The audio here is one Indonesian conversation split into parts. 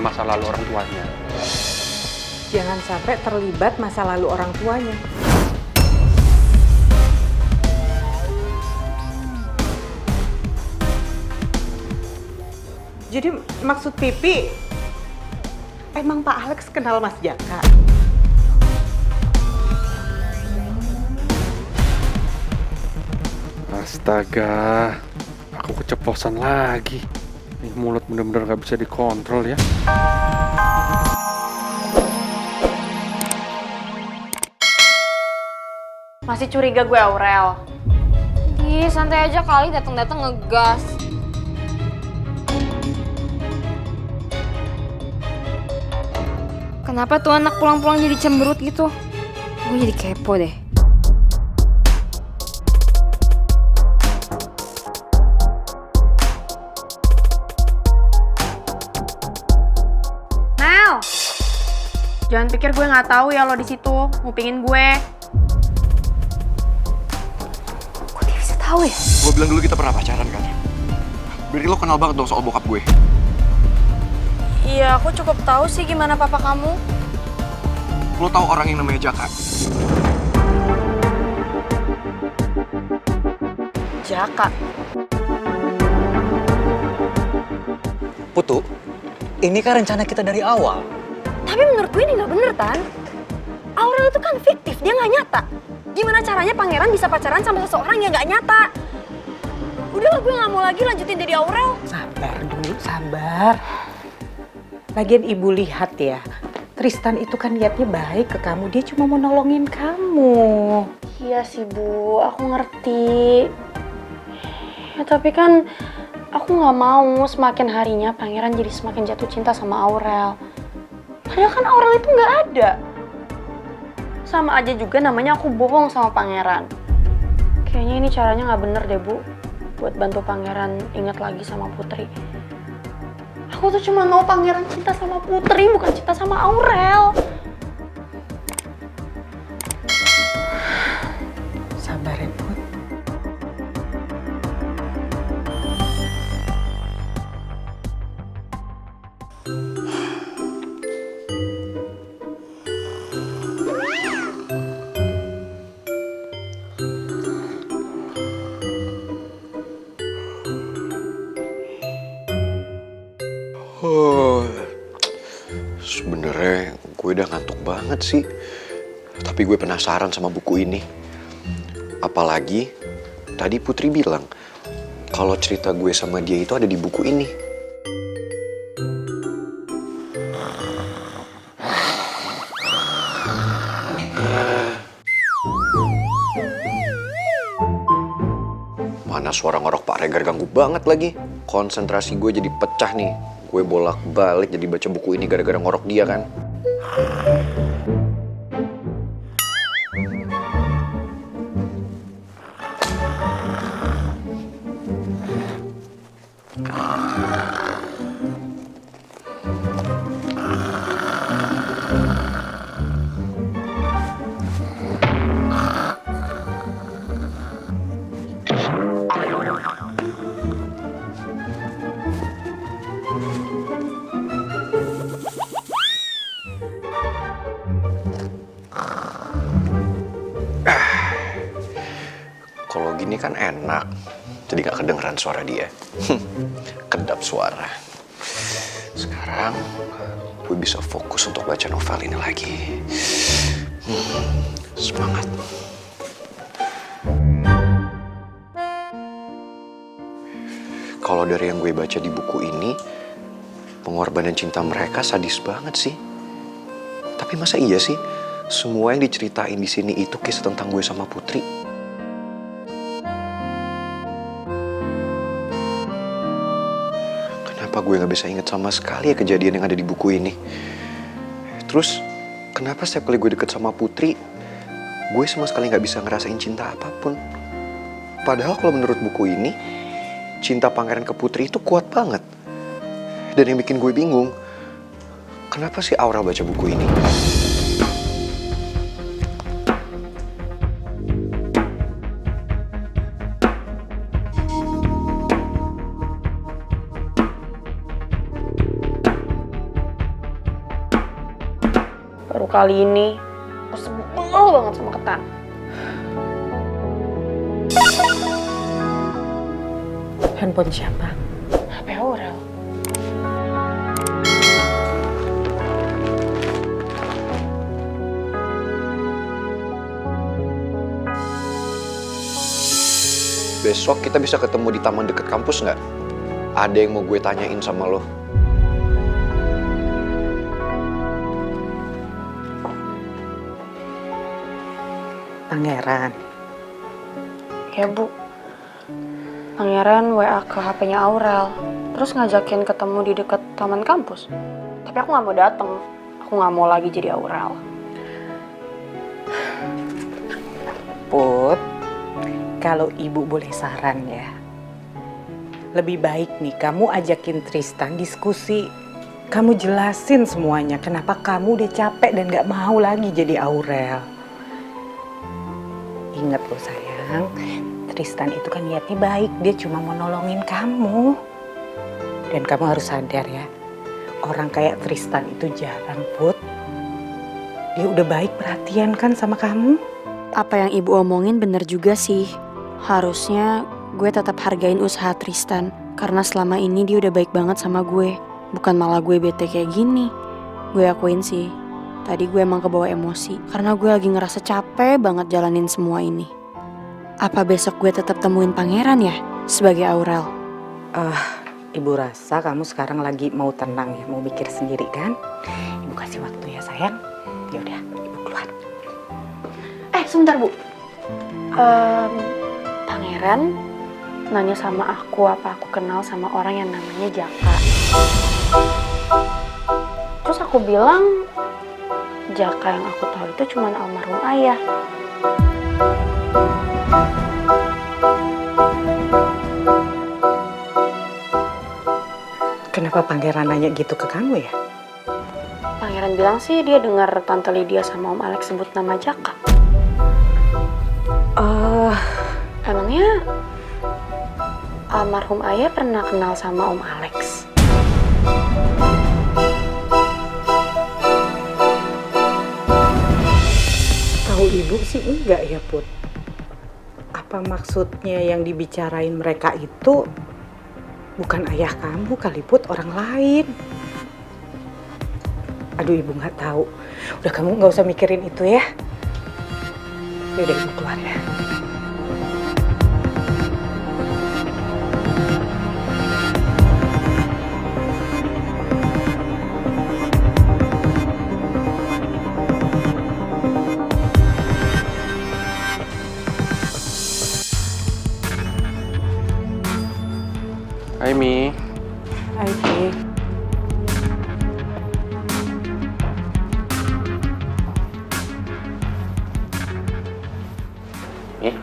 sama masa lalu orang tuanya. Jangan sampai terlibat masa lalu orang tuanya. Jadi maksud Pipi, emang Pak Alex kenal Mas Jaka? Astaga, aku keceplosan lagi. Ini mulut bener-bener gak bisa dikontrol ya. Masih curiga gue Aurel? Ih, santai aja kali datang-datang ngegas. Kenapa tuh anak pulang-pulang jadi cemberut gitu? Gue jadi kepo deh. Mel! Jangan pikir gue nggak tahu ya lo di situ ngupingin gue. Kok dia bisa tahu ya? Gue bilang dulu kita pernah pacaran kan? Berarti lo kenal banget dong soal bokap gue. Iya, aku cukup tahu sih gimana papa kamu. Lo tahu orang yang namanya Jaka? Jaka. Putu, ini kan rencana kita dari awal. Tapi menurut gue ini nggak bener, Tan. Aurel itu kan fiktif, dia nggak nyata. Gimana caranya pangeran bisa pacaran sama seseorang yang nggak nyata? Udahlah, gue nggak mau lagi lanjutin jadi Aurel. Sabar dulu, sabar. Lagian ibu lihat ya, Tristan itu kan niatnya baik ke kamu, dia cuma mau nolongin kamu. Iya sih, Bu, aku ngerti. Ya, tapi kan aku nggak mau semakin harinya pangeran jadi semakin jatuh cinta sama Aurel. Padahal kan Aurel itu nggak ada. Sama aja juga namanya aku bohong sama pangeran. Kayaknya ini caranya nggak bener deh, Bu. Buat bantu pangeran ingat lagi sama Putri. Aku tuh cuma mau pangeran cinta sama Putri, bukan cinta sama Aurel. Sabar ya, Put. Sebenarnya gue udah ngantuk banget sih. Tapi gue penasaran sama buku ini. Apalagi tadi Putri bilang kalau cerita gue sama dia itu ada di buku ini. Mana suara ngorok Pak Regar ganggu banget lagi. Konsentrasi gue jadi pecah nih. Gue bolak-balik jadi baca buku ini gara-gara ngorok dia kan. Kalau gini kan enak, jadi gak kedengeran suara dia. Kedap suara. Sekarang gue bisa fokus untuk baca novel ini lagi. Semangat. Kalau dari yang gue baca di buku ini, pengorbanan cinta mereka sadis banget sih. Tapi masa iya sih, semua yang diceritain di sini itu kisah tentang gue sama Putri? Kenapa gue gak bisa inget sama sekali ya kejadian yang ada di buku ini? Terus, kenapa setiap kali gue deket sama Putri, gue sama sekali gak bisa ngerasain cinta apapun? Padahal kalau menurut buku ini, cinta pangeran ke Putri itu kuat banget. Dan yang bikin gue bingung, kenapa sih Aura baca buku ini? kali ini. Aku sebel banget sama Ketan. Handphone siapa? HP Aurel. Besok kita bisa ketemu di taman dekat kampus nggak? Ada yang mau gue tanyain sama lo. Pangeran. Ya Bu. Pangeran WA ke HP-nya Aurel. Terus ngajakin ketemu di dekat taman kampus. Tapi aku nggak mau datang. Aku nggak mau lagi jadi Aurel. Put, kalau ibu boleh saran ya, lebih baik nih kamu ajakin Tristan diskusi. Kamu jelasin semuanya kenapa kamu udah capek dan gak mau lagi jadi Aurel. Ingat loh sayang, Tristan itu kan niatnya baik, dia cuma mau nolongin kamu. Dan kamu harus sadar ya, orang kayak Tristan itu jarang, Put. Dia udah baik perhatian kan sama kamu. Apa yang ibu omongin bener juga sih. Harusnya gue tetap hargain usaha Tristan. Karena selama ini dia udah baik banget sama gue. Bukan malah gue bete kayak gini. Gue akuin sih, tadi gue emang kebawa emosi. Karena gue lagi ngerasa capek banget jalanin semua ini. Apa besok gue tetap temuin Pangeran ya sebagai Aurel? Ibu rasa kamu sekarang lagi mau tenang ya, mau mikir sendiri kan? Ibu kasih waktu ya sayang. Yaudah, ibu keluar. Sebentar Bu. Pangeran nanya sama aku apa aku kenal sama orang yang namanya Jaka. Terus aku bilang Jaka yang aku tahu itu cuma almarhum ayah. Kenapa Pangeran nanya gitu ke kamu ya? Pangeran bilang sih dia dengar Tante Lydia sama Om Alex sebut nama Jaka. Emangnya almarhum ayah pernah kenal sama Om Alex? Tahu ibu sih enggak ya Put. Apa maksudnya yang dibicarain mereka itu bukan ayah kamu kali Put, orang lain. Aduh ibu nggak tahu. Udah kamu nggak usah mikirin itu ya. Yaudah ibu keluar ya. Hai Mi. Hai Pi. Mi,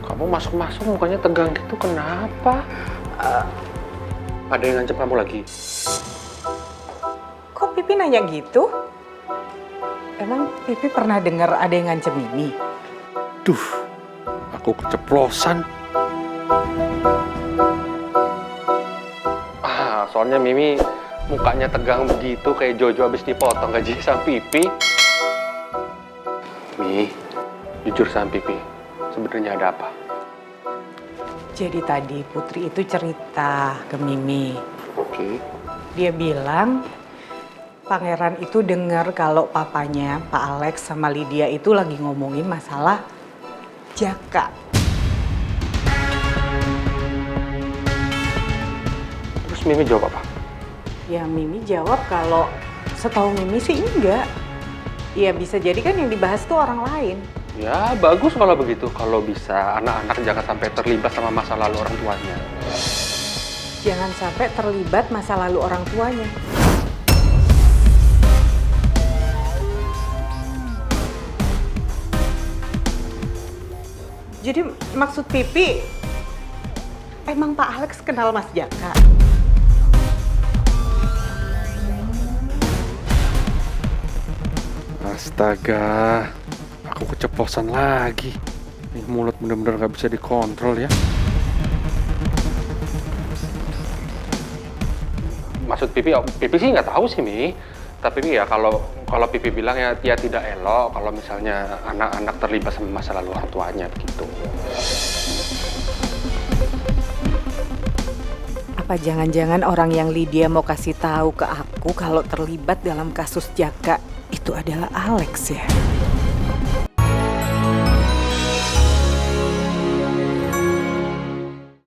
kamu masuk-masuk mukanya tegang gitu kenapa? Ada yang ngancam kamu lagi? Kok Pipi nanya gitu? Emang Pipi pernah dengar ada yang ngancem Mimi? Duh, aku keceplosan. Soalnya Mimi mukanya tegang begitu kayak Jojo habis dipotong gaji sama Pipi. Mi, jujur sama Pipi, sebenarnya ada apa? Jadi tadi Putri itu cerita ke Mimi. Oke. Dia bilang Pangeran itu dengar kalau papanya Pak Alex sama Lydia itu lagi ngomongin masalah Jaka. Terus Mimi jawab apa? Ya Mimi jawab kalau setahu Mimi sih enggak. Ya bisa jadi kan yang dibahas tuh orang lain. Ya bagus kalau begitu, kalau bisa anak-anak jangan sampai terlibat sama masa lalu orang tuanya. Jangan sampai terlibat masa lalu orang tuanya. Jadi maksud Pipi, emang Pak Alex kenal Mas Jaka? Astaga, aku keceplosan lagi. Ini mulut bener-bener gak bisa dikontrol ya. Maksud Pipi sih nggak tahu sih Mi. Tapi ya kalau Kalau Pipi bilang ya tidak elok kalau misalnya anak-anak terlibat sama masa lalu orang tuanya begitu. Apa jangan-jangan orang yang Lydia mau kasih tahu ke aku kalau terlibat dalam kasus Jaka itu adalah Alex ya?